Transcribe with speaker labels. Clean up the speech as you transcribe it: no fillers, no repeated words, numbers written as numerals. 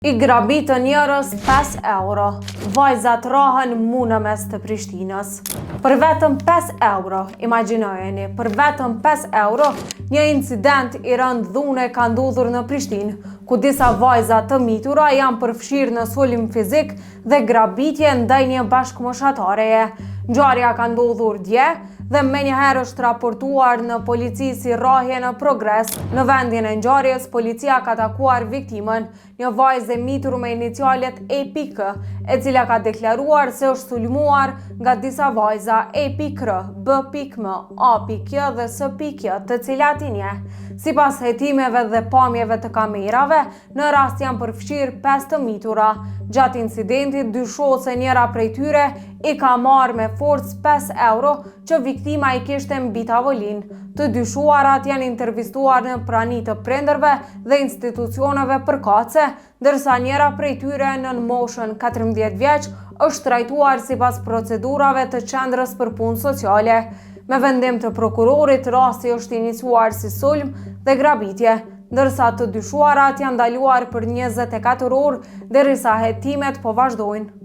Speaker 1: I grabit të njërës 5 euro, vajzat rahën muna mes të Prishtinës. Për vetëm 5 euro, imagjinojeni, për vetëm 5 euro, një incident i rënd dhune ka ndodhur në Prishtinë, ku disa vajzat të mitura janë përfshirë në sulm fizik dhe grabitje ndaj një bashkëmoshatareje. Ngjarja ka ndodhur dje dhe menjëherë është raportuar në polici si rrahje në progres. Në vendin e ngjarjes, policia ka takuar viktimën, një vajzë e mitur me inicialet EPK, e cila ka deklaruar se është sulmuar nga disa vajza EPK, B.M, A.Q dhe S.Q, të cilat i njeh. Sipas hetimeve dhe pamjeve të kamerave, në rast janë përfshirë 5 të mitura. Gjatë incidentit, dyshohet se njëra prej tyre i ka marrë me forcë 5 euro që viktima i kishte mbi tavolinë. Të dyshuarat janë intervistuar në prani të prindërve dhe institucioneve përkatëse, ndërsa njëra prej tyre në moshën 14 vjeç është trajtuar sipas procedurave të qendrës për punë sociale. Me vendim të prokurorit, rasti është iniciuar si sulm dhe grabitje, ndërsa të dyshuarat janë ndaluar për 24 orë derisa hetimet po vazhdojnë.